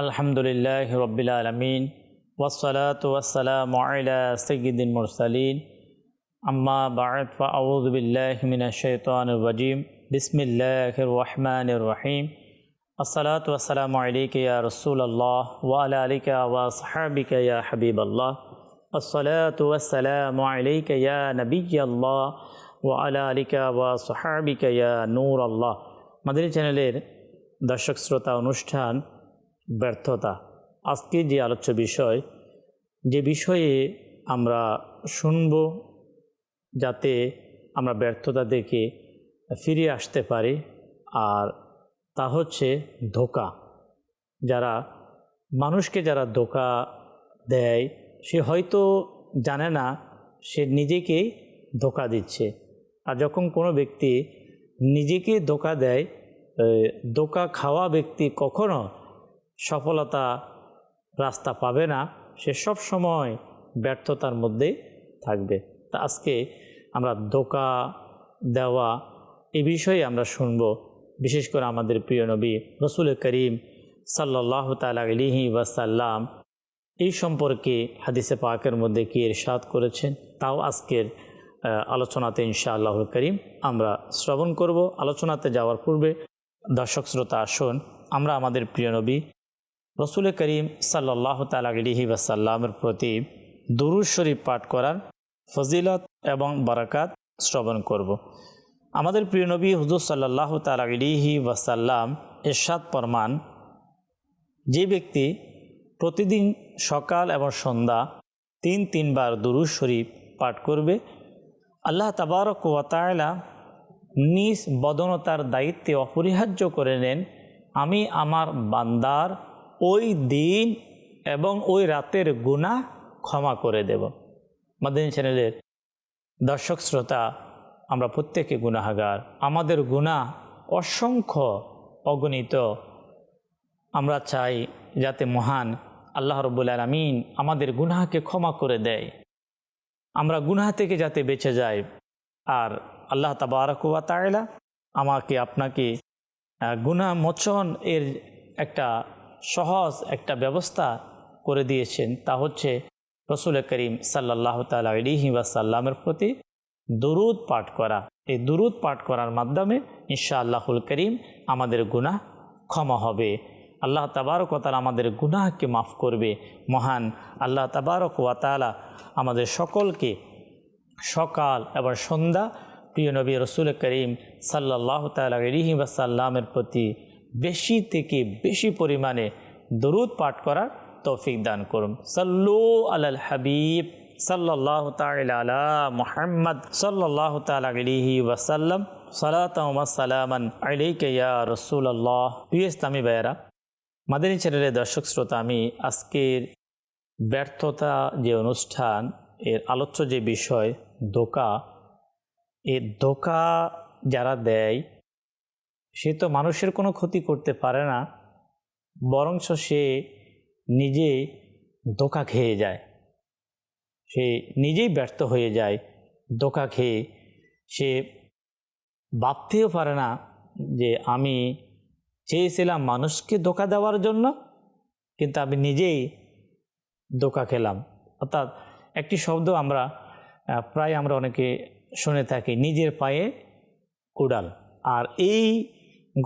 আলহামদুলিল্লাহি রাব্বিল আলামিন ওয়াসসালাতু ওয়াসসালামু আলা সাইয়্যিদিল মুরসালিন আম্মা বা'দ ফাআউযু বিল্লাহি মিনাশ শাইতানির রাজীম বিসমিল্লাহির রহমানির রহিম আসসালাতু ওয়াসসালামু আলাইকা ইয়া রাসূলুল্লাহ ওয়া আলা আলিকা ওয়া আসহাবিকা ইয়া হাবিবাল্লাহ আসসালাতু ওয়াসসালামু আলাইকা ইয়া নাবিয়্যাল্লাহ ওয়া আলা আলিকা ওয়া আসহাবিকা ইয়া নূরাল্লাহ। মাদানী চ্যানেলের দর্শক শ্রোতা অনুষ্ঠান ব্যর্থতা। আজকে যে আলোচ্য বিষয়, যে বিষয়ে আমরা শুনব যাতে আমরা ব্যর্থতা দেখে ফিরে আসতে পারি, আর তা হচ্ছে ধোঁকা। যারা মানুষকে ধোঁকা দেয়, সে হয়তো জানে না সে নিজেকেই ধোঁকা দিচ্ছে। আর যখন কোনো ব্যক্তি নিজেকে ধোঁকা দেয়, ধোঁকা খাওয়া ব্যক্তি কখনো সফলতা রাস্তা পাবে না, সে সব সময় ব্যর্থতার মধ্যেই থাকবে। তা আজকে আমরা ধোঁকা দেওয়া এই বিষয়ে আমরা শুনব, বিশেষ করে আমাদের প্রিয় নবী রাসূল করিম সাল্লাল্লাহু তাআলা আলাইহি ওয়াসাল্লাম এই সম্পর্কে হাদিসে পাকের মধ্যে কি ইরশাদ করেছেন, তাও আজকের আলোচনাতে ইনশাআল্লাহুল করিম আমরা শ্রবণ করব। আলোচনাতে যাওয়ার পূর্বে দর্শক শ্রোতা, আসুন আমরা আমাদের প্রিয় নবী রাসূল করিম সাল্লাল্লাহু তাআলা আলাইহি ওয়াসাল্লামের প্রতি দুরূদ শরীফ পাঠ করার ফজিলত এবং বারাকাত শ্রবণ করব। আমাদের প্রিয় নবী হুজুর সাল্লাল্লাহু তাআলা আলাইহি ওয়াসাল্লাম ইরশাদ ফরমান, যে ব্যক্তি প্রতিদিন সকাল এবং সন্ধ্যা তিন বার দুরূদ শরীফ পাঠ করবে, আল্লাহ তাবারক ওয়া তাআলা নিজ বদনতার দায়িত্বে অপরিহার্য করে নেন, আমি আমার বান্দার ওই দিন এবং ওই রাতের গুনাহ ক্ষমা করে দেব। মাদানী চ্যানেলের দর্শক শ্রোতা, আমরা প্রত্যেকে গুনাহগার, আমাদের গুনাহ অসংখ্য অগণিত। আমরা চাই যাতে মহান আল্লাহ রাব্বুল আলামিন আমাদের গুনাহকে ক্ষমা করে দেয়, আমরা গুনাহ থেকে যাতে বেঁচে যাই। আর আল্লাহ তাবারক ওয়া তাআলা আমাকে আপনাকে গুনাহ মোচন এর একটা সহজ একটা ব্যবস্থা করে দিয়েছেন, তা হচ্ছে রাসূল করিম সাল্লাল্লাহু তাআলা আলাইহি ওয়াসাল্লামের প্রতি দুরূদ পাঠ করা। এই দুরূদ পাঠ করার মাধ্যমে ইনশাআল্লাহুল করিম আমাদের গুনাহ ক্ষমা হবে, আল্লাহ তাবারক ওয়া তাআলা আমাদের গুনাহকে মাফ করবে। মহান আল্লাহ তাবারক ওয়া তাআলা আমাদের সকলকে সকাল এবং সন্ধ্যা প্রিয় নবী রাসূল করিম সাল্লাল্লাহু তাআলা আলাইহি ওয়াসাল্লামের প্রতি বেশি থেকে বেশি পরিমাণে দরুদ পাঠ করার তৌফিক দান করুন। সাল্লু আলাল হাবিব সাল্লাল্লাহু তাআলা আলা মুহাম্মদ সাল্লাল্লাহু তাআলা আলাইহি ওয়াসাল্লাম সালাতাও ওয়া সালামান আলাইকা ইয়া রাসূলুল্লাহ। প্রিয় ইসলামী ভাইয়েরা, মাদানী চ্যানেলের দর্শক শ্রোতা, আমি আজকের ব্যর্থতা যে অনুষ্ঠান এর আলোচ্য যে বিষয় ধোঁকা, এই ধোঁকা যারা দেয় সে তো মানুষের কোনো ক্ষতি করতে পারে না, বরঞ্চ সে নিজে ধোঁকা খেয়ে যায়, সে নিজেই ব্যর্থ হয়ে যায়। ধোঁকা খেয়ে সে ভাবতেও পারে না যে আমি চেয়েছিলাম মানুষকে ধোঁকা দেওয়ার জন্য, কিন্তু আমি নিজেই ধোঁকা খেলাম। অর্থাৎ একটি শব্দ আমরা প্রায় অনেকে শুনে থাকি, নিজের পায়ে কুড়াল। আর এই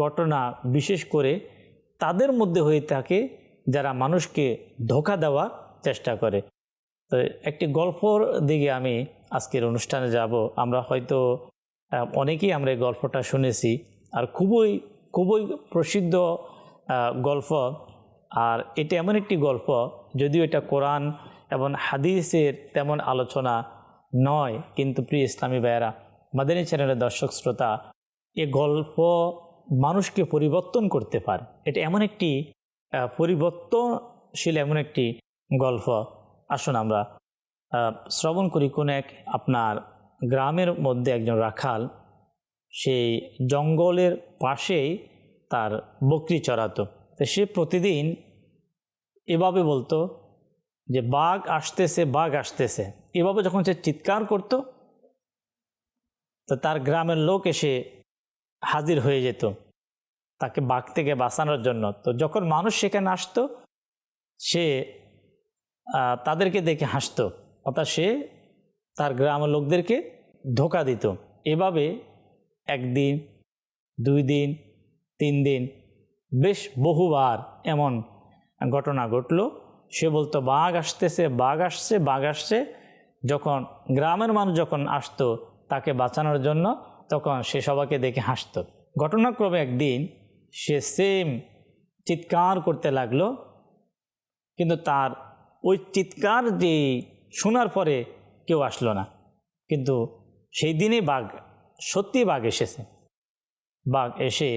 ঘটনা বিশেষ করে তাদের মধ্যে হয়ে থাকে যারা মানুষকে ধোঁকা দেওয়ার চেষ্টা করে। তো একটি গল্পর দিকে আমি আজকের অনুষ্ঠানে যাব। আমরা হয়তো অনেকেই আমরা এই গল্পটা শুনেছি, আর খুবই প্রসিদ্ধ গল্প। আর এটা এমন একটি গল্প, যদিও এটা কোরআন এবং হাদিসের তেমন আলোচনা নয়, কিন্তু প্রিয় ইসলামী ভাইয়েরা, মাদানী চ্যানেলের দর্শক শ্রোতা, এ গল্প মানুষকে পরিবর্তন করতে পারে। এটা এমন একটি পরিবর্তনশীল এমন একটি গল্প। আসুন আমরা শ্রবণ করি। কোন এক আপনার গ্রামের মধ্যে একজন রাখাল, সেই জঙ্গলের পাশেই তার বকরি চড়াতো। তো সে প্রতিদিন এভাবে বলতো যে বাঘ আসতেছে, বাঘ আসতেছে। এভাবে যখন সে চিৎকার করত, তো তার গ্রামের লোক এসে হাজির হয়ে যেত। তাকে বাঘ থেকে বাঁচানোর জন্য। তো যখন মানুষ সেখানে আসতো, সে তাদেরকে দেখে হাসতো, অর্থাৎ সে তার গ্রামের লোকদেরকে ধোঁকা দিত। এভাবে একদিন, 2 দিন, 3 দিন, বেশ বহুবার এমন ঘটনা ঘটলো। সে বলতো বাঘ আসতেছে, বাঘ আসছে, বাঘ আসছে। যখন গ্রামের মানুষ যখন আসতো তাকে বাঁচানোর জন্য, তখন সে সবাইকে দেখে হাসতো। ঘটনাক্রমে একদিন সে সেম চিৎকার করতে লাগলো, কিন্তু তার ওই চিৎকার যে শোনার পরে কেউ আসলো না। কিন্তু সেই দিনে বাঘ, সত্যি বাঘ এসেছে। বাঘ এসে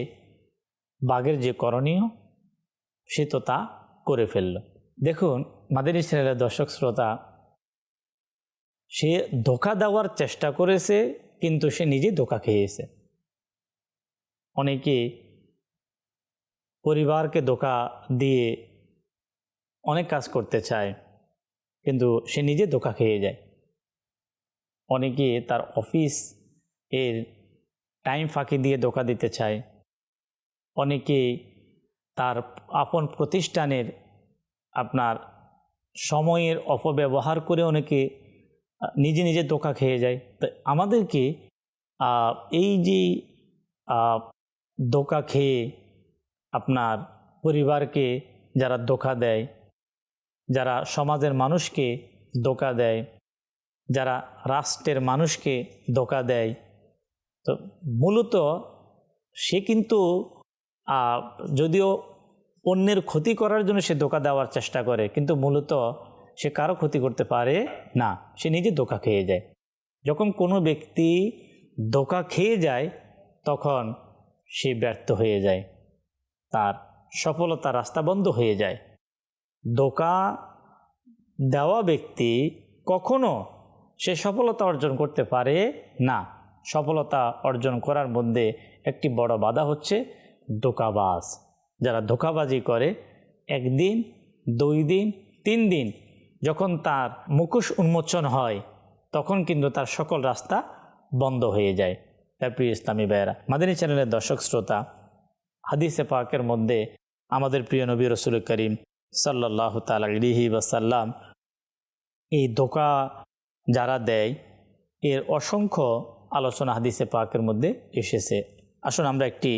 বাঘের যে করণীয় সে তো তা করে ফেলল। দেখুন মাদানী চ্যানেলের দর্শক শ্রোতা, সে ধোঁকা দেওয়ার চেষ্টা করেছে, কিন্তু সে নিজে ধোঁকা খেয়েছে। অনেকে পরিবারকে ধোঁকা দিয়ে অনেক কাজ করতে চায়, কিন্তু সে নিজে ধোঁকা খেয়ে যায়। অনেকে তার অফিস এর টাইম ফাঁকি দিয়ে ধোঁকা দিতে চায়। অনেকে তার আপন প্রতিষ্ঠানের আপনার সময়ের অপব্যবহার করে অনেকে নিজে নিজে ধোঁকা খেয়ে যায়। তো আমাদেরকে এই যে ধোঁকা খেয়ে আপনার পরিবারকে যারা ধোঁকা দেয়, যারা সমাজের মানুষকে ধোঁকা দেয়, যারা রাষ্ট্রের মানুষকে ধোঁকা দেয়, তো মূলত সে কিন্তু যদিও অন্যের ক্ষতি করার জন্য সে ধোঁকা দেওয়ার চেষ্টা করে, কিন্তু মূলত সে কারো ক্ষতি করতে পারে না, সে নিজে ধোঁকা খেয়ে যায়। যখন কোনো ব্যক্তি ধোঁকা খেয়ে যায় তখন সে ব্যর্থ হয়ে যায়, তার সফলতার রাস্তা বন্ধ হয়ে যায়। ধোঁকা দেওয়া ব্যক্তি কখনো সে সফলতা অর্জন করতে পারে না। সফলতা অর্জন করার মধ্যে একটি বড় বাধা হচ্ছে ধোঁকাবাজ। যারা ধোঁকাবাজি করে, 1 দিন, 2 দিন, 3 দিন যখন তার মুখোশ উন্মোচন হয়, তখন কিন্তু তার সকল রাস্তা বন্ধ হয়ে যায়। তার প্রিয় ইসলামী ভাইয়েরা, মাদানী চ্যানেলের দর্শক শ্রোতা, হাদিসে পাকের মধ্যে আমাদের প্রিয় নবী রাসূল করিম সাল্লাল্লাহু তাআলা আলাইহি ওয়াসাল্লাম এই ধোঁকা যারা দেয় এর অসংখ্য আলোচনা হাদিসে পাকের মধ্যে এসেছে। আসুন আমরা একটি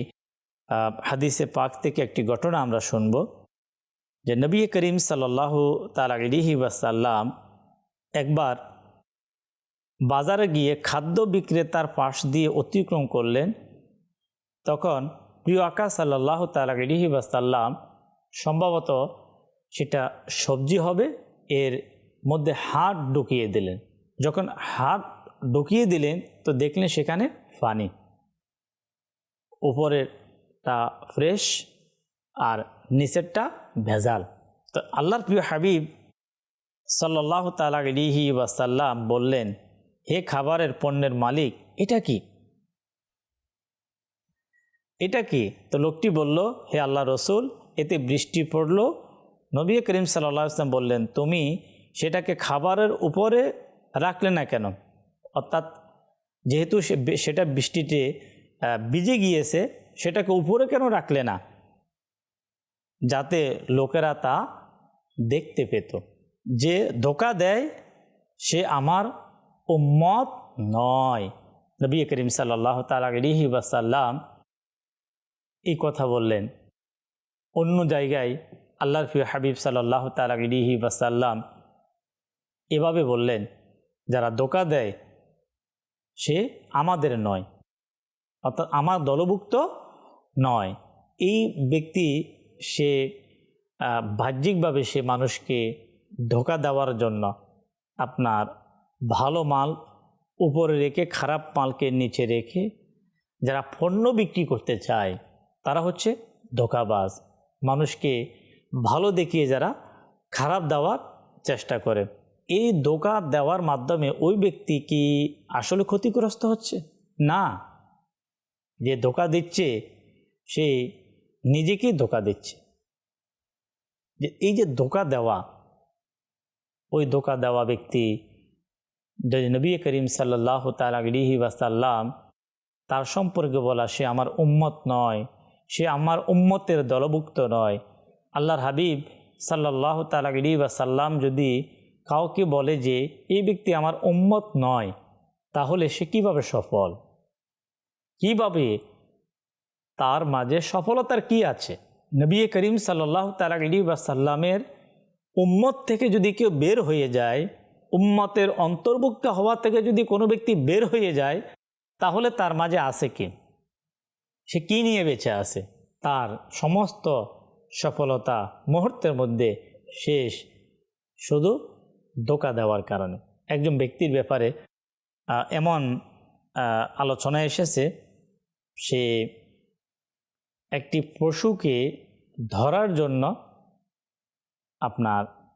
হাদিসে পাক থেকে একটি ঘটনা আমরা শুনব, যে নবী করিম সাল্লাল্লাহু তাআলা আলাইহি ওয়াসাল্লাম একবার বাজারে গিয়ে খাদ্য বিক্রেতার পাশ দিয়ে অতিক্রম করলেন। তখন প্রিয় আকা সাল্লাল্লাহু তাআলা আলাইহি ওয়াসাল্লাম সম্ভবত সেটা সবজি হবে, এর মধ্যে হাত ঢুকিয়ে দিলেন। যখন হাত ঢুকিয়ে দিলেন তো দেখলেন সেখানে পানি, উপরেরটা ফ্রেশ আর নিচেরটা ভেজাল। তো আল্লাহর প্রিয় হাবিব সাল্লাল্লাহু তাআলা আলাইহি ওয়াসাল্লাম বললেন, হে খাবারের পণ্যের মালিক, এটা কি, এটা কি? তো লোকটি বলল, হে আল্লাহ রসুল, এতে বৃষ্টি পড়ল। নবী করিম সাল্লাল্লাহু আলাইহি ওয়াসাল্লাম বললেন, তুমি সেটাকে খাবারের উপরে রাখলে না কেন? অর্থাৎ যেহেতু সেটা বৃষ্টিতে ভিজে গিয়েছে, সেটাকে উপরে কেন রাখলে না, যাতে লোকেরা তা দেখতে পেত। যে ধোঁকা দেয় সে আমার উম্মত নয়। নবী করিম সাল্লাল্লাহু তাআলা আলাইহি ওয়াসাল্লাম এই কথা বললেন। অন্য জায়গায় আল্লাহর প্রিয় হাবিব সাল্লাল্লাহু তাআলা আলাইহি ওয়াসাল্লাম এভাবে বললেন, যারা ধোঁকা দেয় সে আমাদের নয়, অর্থাৎ আমার দলভুক্ত নয়। এই ব্যক্তি সে বাহ্যিকভাবে সে মানুষকে ধোঁকা দেওয়ার জন্য আপনার ভালো মাল উপরে রেখে খারাপ মালকে নিচে রেখে যারা পণ্য বিক্রি করতে চায় তারা হচ্ছে ধোঁকাবাজ। মানুষকে ভালো দেখিয়ে যারা খারাপ দেওয়ার চেষ্টা করে, এই ধোঁকা দেওয়ার মাধ্যমে ওই ব্যক্তি কি আসলে ক্ষতিগ্রস্ত হচ্ছে? না, যে ধোঁকা দিচ্ছে সে নিজেকেই ধোঁকা দিচ্ছে। যে এই যে ধোঁকা দেওয়া, ওই ধোঁকা দেওয়া ব্যক্তি যদি নবী করিম সাল্লাল্লাহু তাআলা আলাইহি ওয়াসাল্লাম তার সম্পর্কে বলা সে আমার উম্মত নয়, সে আমার উম্মতের দলভুক্ত নয়। আল্লাহর হাবিব সাল্লাল্লাহু তাআলা আলাইহি ওয়াসাল্লাম যদি কাউকে বলে যে এই ব্যক্তি আমার উম্মত নয়, তাহলে সে কিভাবে সফল, কিভাবে তার মাঝে সফলতার কি আছে? নবী করিম সাল্লাল্লাহু তাআলা আলাইহি ওয়াসাল্লামের উম্মত থেকে যদি কেউ বের হয়ে যায়, উম্মতের অন্তর্ভুক্ত হওয়া থেকে যদি কোনো ব্যক্তি বের হয়ে যায়, তাহলে তার মাঝে আছে কি? সে কি নিয়ে বেঁচে আছে? তার সমস্ত সফলতা মুহূর্তের মধ্যে শেষ, শুধু ধোঁকা দেওয়ার কারণে। একজন ব্যক্তির ব্যাপারে এমন আলোচনা এসেছে, সে একটি পশুকে ধরার জন্য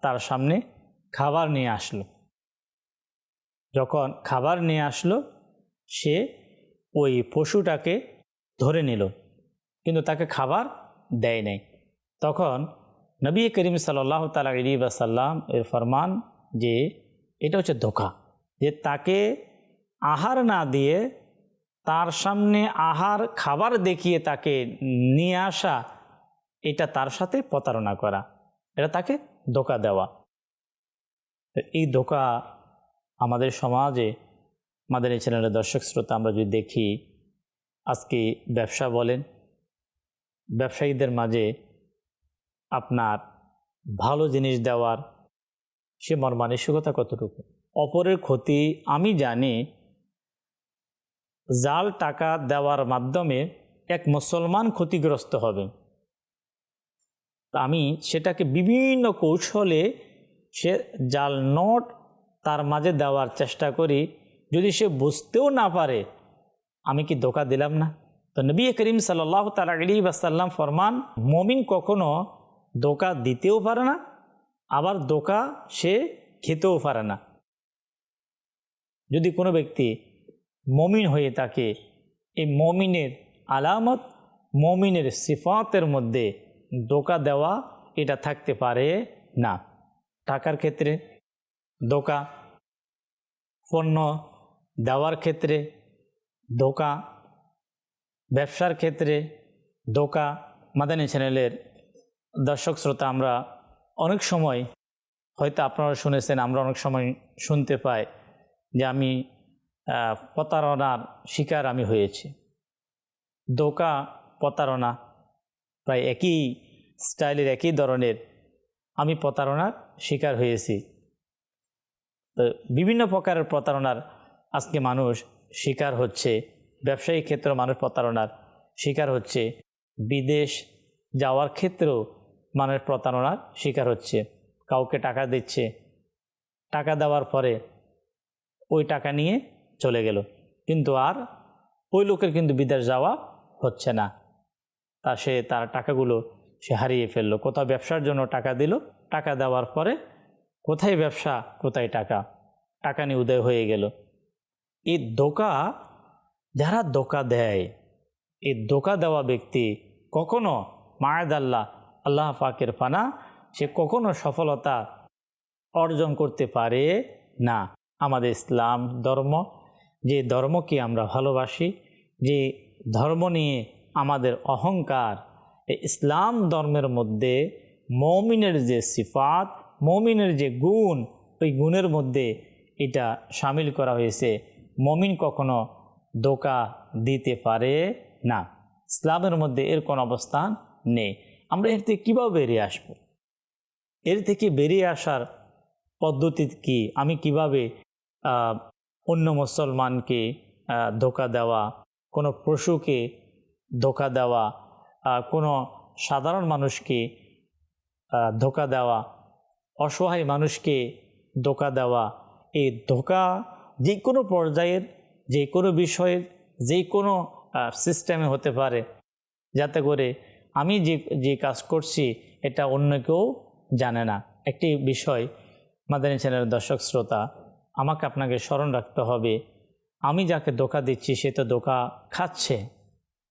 তার সামনে খাবার নিয়ে আসলো। যখন খাবার নিয়ে আসলো, সে ওই পশুটাকে ধরে নিল, কিন্তু তাকে খাবার দেয় নাই। তখন নবী করিম সাল্লাল্লাহু তাআলা আলাইহি ওয়াসাল্লাম এর ফরমান যে এটা হচ্ছে ধোঁকা, যে তাকে আহার না দিয়ে তার সামনে আহার খাবার দেখিয়ে তাকে নিয়ে আসা, এটা তার সাথে প্রতারণা করা, এটা তাকে ধোঁকা দেওয়া। এই ধোঁকা আমাদের সমাজে, আমাদের এই চ্যানেলের দর্শক শ্রোতা, আমরা যদি দেখি, আজকে ব্যবসা বলেন, ব্যবসায়ীদের মাঝে আপনার ভালো জিনিস দেওয়ার সে মন মানসিকতা কতটুকু? অপরের ক্ষতি আমি জানি, জাল টাকা দেওয়ার মাধ্যমে এক মুসলমান ক্ষতিগ্রস্ত হবে। আমি সেটাকে বিভিন্ন কৌশলে সে জাল নোট তার মাঝে দেওয়ার চেষ্টা করি, যদি সে বুঝতেও না পারে আমি কি ধোঁকা দিলাম না? তো নবী করিম সাল্লাল্লাহু তাআলা আলাইহি ওয়াসাল্লাম ফরমান, মুমিন কখনো ধোঁকা দিতেও পারে না, আবার ধোঁকা সে খেতেও পারে না। যদি কোনো ব্যক্তি মুমিন হয়ে থাকে, এই মুমিনের আলামত, মুমিনের সিফাতের মধ্যে ধোঁকা দেওয়া এটা থাকতে পারে না। টাকার ক্ষেত্রে ধোঁকা, পণ্য দেওয়ার ক্ষেত্রে ধোঁকা, ব্যবসার ক্ষেত্রে ধোঁকা। মাদানী চ্যানেলের দর্শক শ্রোতা, আমরা অনেক সময়, হয়তো আপনারা শুনেছেন, আমরা অনেক সময় শুনতে পাই যে আমি প্রতারণার শিকার আমি হয়েছি। ধোঁকা, প্রতারণা প্রায় একই স্টাইলের, একই ধরনের। আমি প্রতারণার শিকার হয়েছি। তো বিভিন্ন প্রকারের প্রতারণার আজকে মানুষ শিকার হচ্ছে। ব্যবসায়িক ক্ষেত্রে মানুষ প্রতারণার শিকার হচ্ছে, বিদেশ যাওয়ার ক্ষেত্রেও মানুষ প্রতারণার শিকার হচ্ছে। কাউকে টাকা দিচ্ছে, টাকা দেওয়ার পরে ওই টাকা নিয়ে চলে গেল, কিন্তু আর ওই লোকের কিন্তু বিদেশ যাওয়া হচ্ছে না। তার টাকাগুলো সে হারিয়ে ফেললো। কোথাও ব্যবসার জন্য টাকা দিল, টাকা দেওয়ার পরে কোথায় ব্যবসা, কোথায় টাকা, টাকা নিয়ে উদয় হয়ে গেল। এই ধোঁকা, যারা ধোঁকা দেয়, এই ধোঁকা দেওয়া ব্যক্তি কখনো মায়াদাল্লাহ, আল্লাহ পাকের পানা, সে কখনো সফলতা অর্জন করতে পারে না। আমাদের ইসলাম ধর্ম, যে ধর্মকে আমরা ভালোবাসি, যে ধর্ম নিয়ে আমাদের অহংকার, এই ইসলাম ধর্মের মধ্যে মুমিনের যে সিফাত, মুমিনের যে গুণ, ওই গুণের মধ্যে এটা শামিল করা হয়েছে। মুমিন কখনো ধোঁকা দিতে পারে না। ইসলামের মধ্যে এর কোনো অবস্থান নেই। আমরা এর থেকে কীভাবে বেরিয়ে আসব? এর থেকে বেরিয়ে আসার পদ্ধতি কি? আমি কিভাবে অন্য মুসলমানকে ধোঁকা দেওয়া, কোনো পশুকে ধোঁকা দেওয়া, কোনো সাধারণ মানুষকে ধোঁকা দেওয়া, অসহায় মানুষকে ধোঁকা দেওয়া, এই ধোঁকা যে কোনো পর্যায়ের, যে কোনো বিষয়ের, যে কোনো সিস্টেমে হতে পারে, যাতে করে আমি যে কাজ করছি এটা অন্য কেউ জানে না। একটি বিষয় মাদানী চ্যানেলের দর্শক শ্রোতা, আমাকে আপনাকে স্মরণ রাখতে হবে, আমি যাকে ধোঁকা দিচ্ছি সে তো ধোঁকা খাচ্ছে।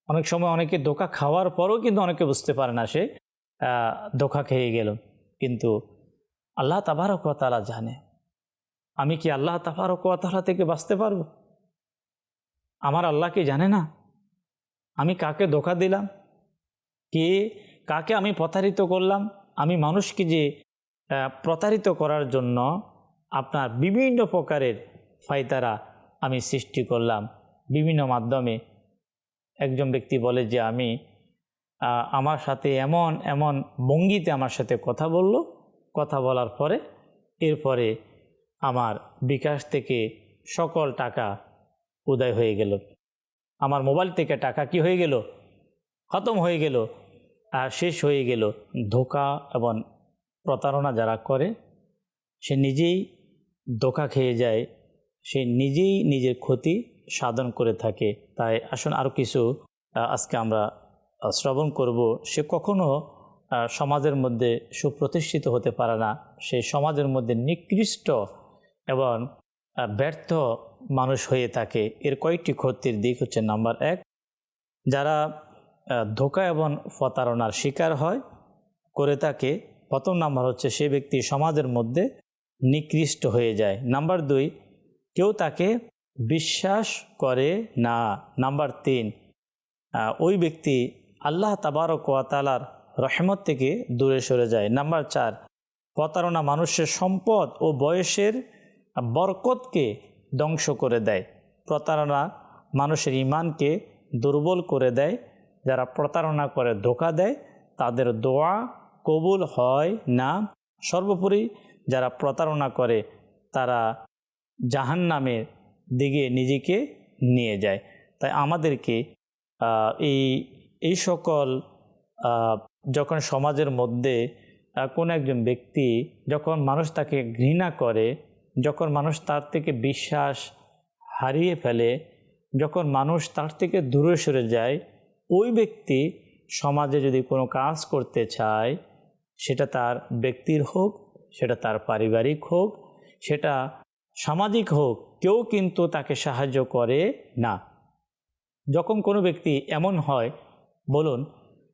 অনেক সময় অনেকে ধোঁকা খাওয়ার পরও কিন্তু অনেকে বুঝতে পারে না সে ধোঁকা খেয়ে গেল, কিন্তু আল্লাহ তাবারক ওয়া তাআলা জানে। আমি কি আল্লাহ তাবারক ওয়া তাআলা থেকে বাঁচতে পারবো? আমার আল্লাহ কি জানে না আমি কাকে ধোঁকা দিলাম? কাকে আমি প্রতারিত করলাম? আমি মানুষকে যে প্রতারিত করার জন্য আপনার বিভিন্ন প্রকারের ফায়তারা আমি সৃষ্টি করলাম। বিভিন্ন মাধ্যমে একজন ব্যক্তি বলে যে আমি আমার সাথে এমন এমন ভঙ্গিতে আমার সাথে কথা বলল, কথা বলার পরে এরপরে আমার বিকাশ থেকে সকল টাকা উদয় হয়ে গেল, আমার মোবাইল থেকে টাকা কি হয়ে গেল, খতম হয়ে গেল, শেষ হয়ে গেল। ধোঁকা এবং প্রতারণা যারা করে সে নিজেই ধোঁকা খেয়ে যায়, সে নিজেই নিজের ক্ষতি সাধন করে থাকে। তাই আসুন আরও কিছু আজকে আমরা শ্রবণ করব। সে কখনো সমাজের মধ্যে সুপ্রতিষ্ঠিত হতে পারে না, সে সমাজের মধ্যে নিকৃষ্ট এবং ব্যর্থ মানুষ হয়ে থাকে। এর কয়েকটি ক্ষতির দিক হচ্ছে, নাম্বার 1, যারা ধোঁকা এবং প্রতারণার শিকার হয় করে থাকে, প্রথম নাম্বার হচ্ছে সে ব্যক্তি সমাজের মধ্যে নিকৃষ্ট হয়ে যায়। নাম্বার 2, কেউ তাকে বিশ্বাস করে না। নাম্বার 3, ওই ব্যক্তি আল্লাহ তাবারক ওয়া তাআলার রহমত থেকে দূরে সরে যায়। নাম্বার 4, প্রতারণা মানুষের সম্পদ ও বয়সের বরকতকে ধ্বংস করে দেয়। প্রতারণা মানুষের ঈমানকে দুর্বল করে দেয়। যারা প্রতারণা করে, ধোঁকা দেয়, তাদের দোয়া কবুল হয় না। সর্বোপরি যারা প্রতারণা করে তারা জাহান্নামের দিকে নিজেকে নিয়ে যায়। তাই আমাদেরকে এই সকল যখন সমাজের মধ্যে কোনো একজন ব্যক্তি, যখন মানুষ তাকে ঘৃণা করে, যখন মানুষ তার থেকে বিশ্বাস হারিয়ে ফেলে, যখন মানুষ তার থেকে দূরে সরে যায়, ওই ব্যক্তি সমাজে যদি কোনো কাজ করতে চায়, সেটা তার ব্যক্তির হোক, সেটা তার পারিবারিক হোক, সেটা সামাজিক হোক, কেউ কিন্তু তাকে সাহায্য করে না। যখন কোনো ব্যক্তি এমন হয়, বলুন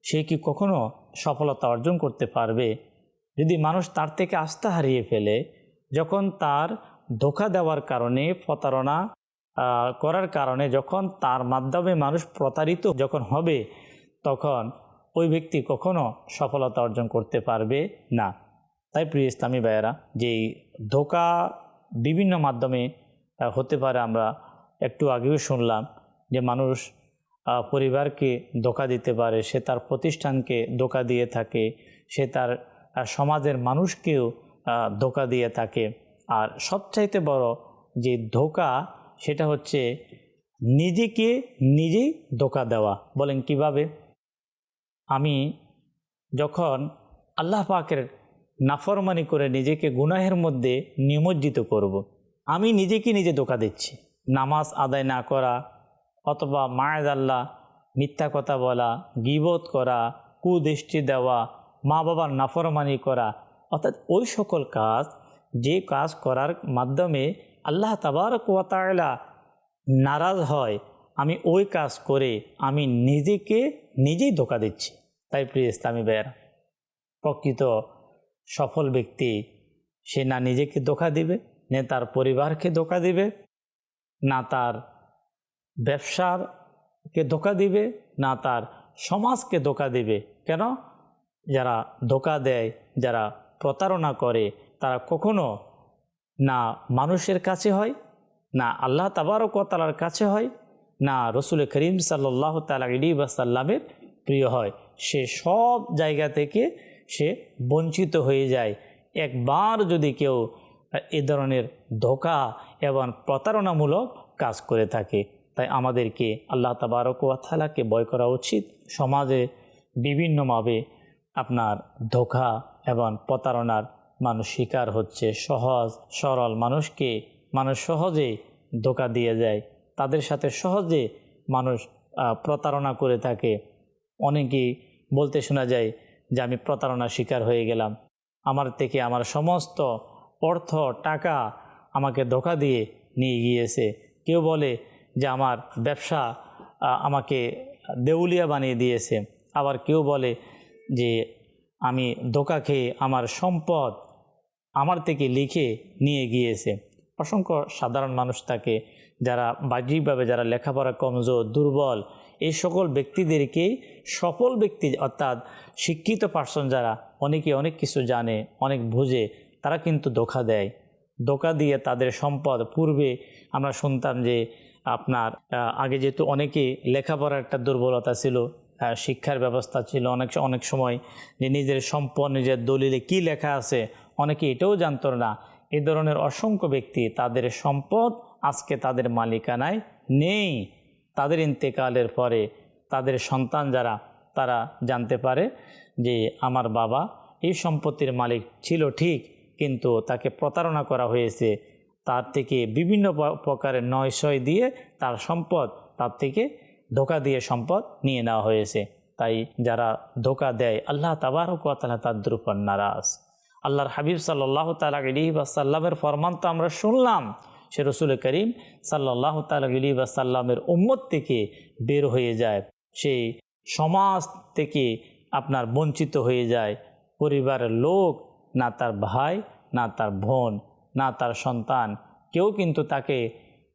সে কি কখনো সফলতা অর্জন করতে পারবে? যদি মানুষ তার থেকে আস্থা হারিয়ে ফেলে, যখন তার ধোঁকা দেওয়ার কারণে, প্রতারণা করার কারণে যখন তার মাধ্যমে মানুষ প্রতারিত যখন হবে, তখন ওই ব্যক্তি কখনো সফলতা অর্জন করতে পারবে না। তাই প্রিয় ইসলামী ভাইয়েরা, যেই ধোঁকা বিভিন্ন মাধ্যমে হতে পারে, আমরা একটু আগেও শুনলাম যে মানুষ পরিবারকে ধোঁকা দিতে পারে, সে তার প্রতিষ্ঠানকে ধোঁকা দিয়ে থাকে, সে তার সমাজের মানুষকেও ধোঁকা দিয়ে থাকে। আর সবচাইতে বড় যে ধোঁকা, সেটা হচ্ছে নিজেকে নিজেই ধোঁকা দেওয়া। বলেন কিভাবে? আমি যখন আল্লাহ পাকের নাফরমানি করে নিজেকে গুনাহের মধ্যে নিমজ্জিত করব, আমি নিজেকে নিজে ধোঁকা দিচ্ছি। নামাজ আদায় না করা, অথবা মায়েদাল্লাহ মিথ্যা কথা বলা, গীবত করা, কুদৃষ্টি দেওয়া, মা বাবার নাফরমানি করা, অর্থাৎ ওই সকল কাজ, যে কাজ করার মাধ্যমে আল্লাহ তাবারক ওয়া তাআলা নারাজ হয়, আমি ওই কাজ করে আমি নিজেকে নিজেই ধোঁকা দিচ্ছি। তাই প্রিয় ইসলামী ভাইয়েরা, প্রকৃত সফল ব্যক্তি সে না নিজেকে ধোঁকা দিবে, না তার পরিবারকে ধোঁকা দিবে, না তার ব্যবসাকে ধোঁকা দিবে, না তার সমাজকে ধোঁকা দিবে। কেন? যারা ধোঁকা দেয়, যারা প্রতারণা করে, তারা কখনো না মানুষের কাছে হয়, না আল্লাহ তাবারক ওয়া তাআলার কাছে হয়, না রসুল করিম সাল্লাল্লাহু তাআলা আলাইহি ওয়াসাল্লামের প্রিয় হয়। সে সব জায়গা থেকে সে বঞ্চিত হয়ে যায়। একবার যদি কেউ এ ধরনের ধোঁকা এবং প্রতারণামূলক কাজ করে থাকে, তাই আমাদেরকে আল্লাহ তাবারক ওয়া তাআলাকে ভয় করা উচিত। সমাজে বিভিন্নভাবে আপনার ধোঁকা এবং প্রতারণার মানুষ শিকার হচ্ছে। সহজ সরল মানুষকে মানুষ সহজে ধোঁকা দিয়ে যায়, তাদের সাথে সহজে মানুষ প্রতারণা করে থাকে। অনেকেই বলতে শোনা যায় যে আমি প্রতারণার শিকার হয়ে গেলাম, আমার থেকে আমার সমস্ত অর্থ টাকা আমাকে ধোঁকা দিয়ে নিয়ে গিয়েছে। কেউ বলে যে আমার ব্যবসা আমাকে দেউলিয়া বানিয়ে দিয়েছে। আবার কেউ বলে যে আমি ধোঁকা খেয়ে আমার সম্পদ আমার থেকে লিখে নিয়ে গিয়েছে। অসংখ্য সাধারণ মানুষ থাকে যারা বাহ্যিকভাবে যারা লেখাপড়া কমজোর, দুর্বল, এই সকল ব্যক্তিদেরকেই সফল ব্যক্তি অর্থাৎ শিক্ষিত পার্সন যারা অনেকে অনেক কিছু জানে, অনেক বুঝে, তারা কিন্তু ধোঁকা দেয়। ধোঁকা দিয়ে তাদের সম্পদ, পূর্বে আমরা শুনতাম যে আপনার আগে যেহেতু অনেকে লেখাপড়ার একটা দুর্বলতা ছিল, শিক্ষার ব্যবস্থা ছিল, অনেক সময় যে নিজের সম্পদ, নিজের দলিলে কি লেখা আছে অনেকে এটাও জানতো না। এই ধরনের অসংখ্য ব্যক্তি, তাদের সম্পদ আজকে তাদের মালিকানায় নেই। তাদের ইন্তেকালের পরে তাদের সন্তান যারা, তারা জানতে পারে যে আমার বাবা এই সম্পত্তির মালিক ছিল ঠিক, কিন্তু তাকে প্রতারণা করা হয়েছে, তার থেকে বিভিন্ন প্রকারের নয়শয় দিয়ে তার সম্পদ, তার থেকে ধোঁকা দিয়ে সম্পদ নিয়ে নেওয়া হয়েছে। তাই যারা ধোঁকা দেয়, আল্লাহ তাবারক ওয়া তাআলা তাদের উপর নারাজ। আল্লাহর হাবিব সাল্লাল্লাহু তাআলা আলাইহি ওয়াসাল্লামের ফরমান তো আমরা শুনলাম, সে রসুল করিম সাল্লাল্লাহু তাআলা আলাইহি ওয়াসাল্লামের উম্মত থেকে বের হয়ে যায়, সেই সমাজ থেকে আপনার বঞ্চিত হয়ে যায়। পরিবারের লোক, না তার ভাই, না তার বোন, না তার সন্তান, কেউ কিন্তু তাকে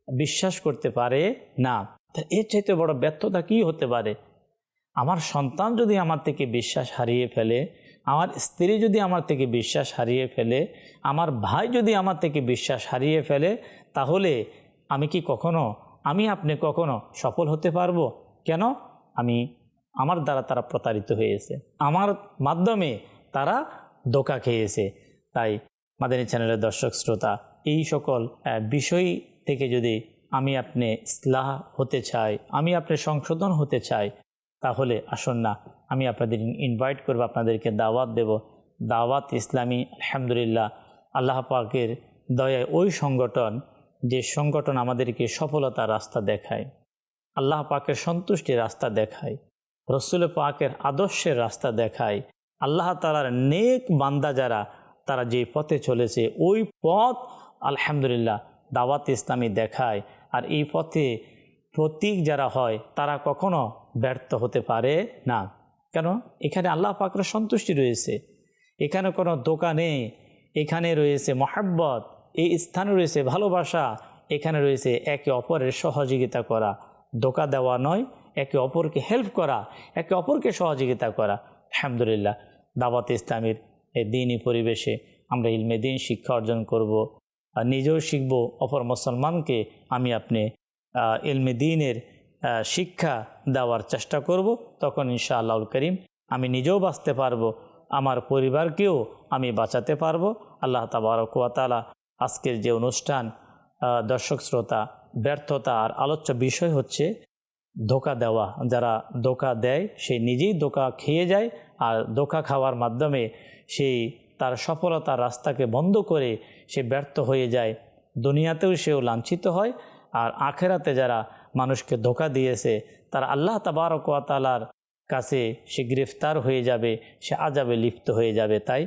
বিশ্বাস করতে পারে না। তা এর চাইতে বড় ব্যর্থতা কী হতে পারে? আমার সন্তান যদি আমার থেকে বিশ্বাস হারিয়ে ফেলে, আমার স্ত্রী যদি আমার থেকে বিশ্বাস হারিয়ে ফেলে, আমার ভাই যদি আমার থেকে বিশ্বাস হারিয়ে ফেলে, তাহলে আমি আপনি কখনো সফল হতে পারবো? কেন? আমার দ্বারা তারা প্রতারিত হয়েছে, আমার মাধ্যমে তারা ধোঁকা খেয়েছে। তাই মাদানী চ্যানেলের দর্শক শ্রোতা, এই সকল বিষয় থেকে যদি আমি আপনি ইসলাহ হতে চাই, আমি আপনি সংশোধন হতে চাই, তাহলে আসুন না, আমি আপনাদের ইনভাইট করব, আপনাদেরকে দাওয়াত দেব। দাওয়াত ইসলামী, আলহামদুলিল্লাহ, আল্লাহ পাকের দয়ায় ওই সংগঠন, যে সংগঠন আমাদেরকে সফলতার রাস্তা দেখায়, আল্লাহ পাকের সন্তুষ্টির রাস্তা দেখায়, রসুল পাকের আদর্শের রাস্তা দেখায়, আল্লাহ তাআলার নেক বান্দা যারা, তারা যে পথে চলেছে ওই পথ আলহামদুলিল্লাহ দাওয়াত ইসলামী দেখায়। আর এই পথে প্রতীক যারা হয়, তারা কখনো ব্যর্থ হতে পারে না। কেন? এখানে আল্লাহ পাকের সন্তুষ্টি রয়েছে, এখানে কোনো ধোঁকা নেই, এখানে রয়েছে মহাব্বত, এই স্থানে রয়েছে ভালোবাসা, এখানে রয়েছে একে অপরের সহযোগিতা করা, ধোঁকা দেওয়া নয়, একে অপরকে হেল্প করা, একে অপরকে সহযোগিতা করা। আলহামদুলিল্লাহ, দাওয়াত ইসলামীর এই দিনই পরিবেশে আমরা ইলমে দিন শিক্ষা অর্জন করব, আর নিজেও শিখব, অপর মুসলমানকে আমি আপনি ইলমে দিনের শিক্ষা দেওয়ার চেষ্টা করব। তখন ইনশাআল্লাহুল করিম আমি নিজেও বাঁচতে পারবো, আমার পরিবারকেও আমি বাঁচাতে পারবো। আল্লাহ তাবারক ওয়া তাআলা আজকের যে অনুষ্ঠান, দর্শক শ্রোতা, ব্যর্থতা আর আলোচ্য বিষয় হচ্ছে ধোঁকা দেওয়া। যারা ধোঁকা দেয় সে নিজেই ধোঁকা খেয়ে যায়, আর ধোঁকা খাওয়ার মাধ্যমে সেই তার সফলতার রাস্তাকে বন্ধ করে সে ব্যর্থ হয়ে যায়। দুনিয়াতেও সেও লাঞ্ছিত হয়, আর আখেরাতে যারা মানুষকে ধোঁকা দিয়েছে তারা আল্লাহ তাবারক ওয়া তাআলার কাছে সে গ্রেফতার হয়ে যাবে, সে আযাবে লিপ্ত হয়ে যাবে। তাই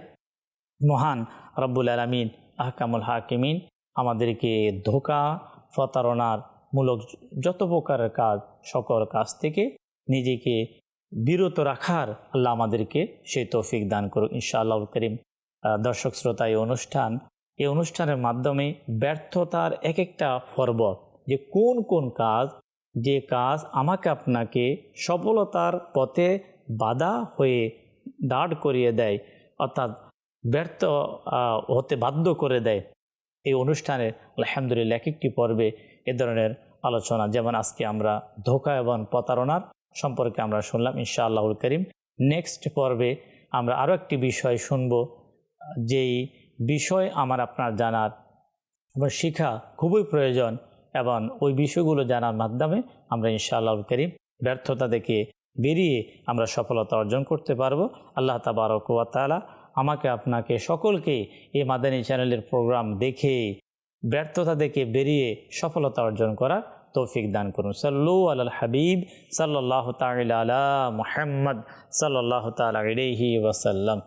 মহান রব্বুল আলামিন আহকামুল হাকিমিন আমাদেরকে ধোঁকা, প্রতারণার মূলক যত প্রকারের কাজ, সকল কাজ থেকে নিজেকে বিরত রাখার আল্লাহ আমাদেরকে সেই তৌফিক দান করুক ইনশাআল্লাহুল করিম। দর্শক শ্রোতা, এই অনুষ্ঠানের মাধ্যমে ব্যর্থতার এক একটা পর্ব, যে কোন কোন কাজ, যে কাজ আমাকে আপনাকে সফলতার পথে বাধা হয়ে দাঁড় করিয়ে দেয়, অর্থাৎ ব্যর্থ হতে বাধ্য করে দেয়, এই অনুষ্ঠানে আলহামদুলিল্লাহ এক একটি পর্বে এ ধরনের আলোচনা। যেমন আজকে আমরা ধোঁকা এবং প্রতারণার সম্পর্কে আমরা শুনলাম ইনশাআল্লাহুল করিম। নেক্সট পর্বে আমরা আরও একটি বিষয় শুনব, যেই বিষয় আমার আপনার জানার এবং শেখা খুবই প্রয়োজন, এবং ওই বিষয়গুলো জানার মাধ্যমে আমরা ইনশাআল্লাহুল করিম ব্যর্থতা থেকে বেরিয়ে আমরা সফলতা অর্জন করতে পারবো। আল্লাহ তাবারক ওয়া তাআলা আমাকে আপনাকে সকলকে এই মাদানী চ্যানেলের প্রোগ্রাম দেখে ব্যর্থতা থেকে বেরিয়ে সফলতা অর্জন করার তৌফিক দান করুন। সাল্লু আলাল হাবিব সাল্লাল্লাহু তাআলা আলা মুহাম্মদ সাল্লাল্লাহু তাআলা আলাইহি ওয়াসাল্লাম।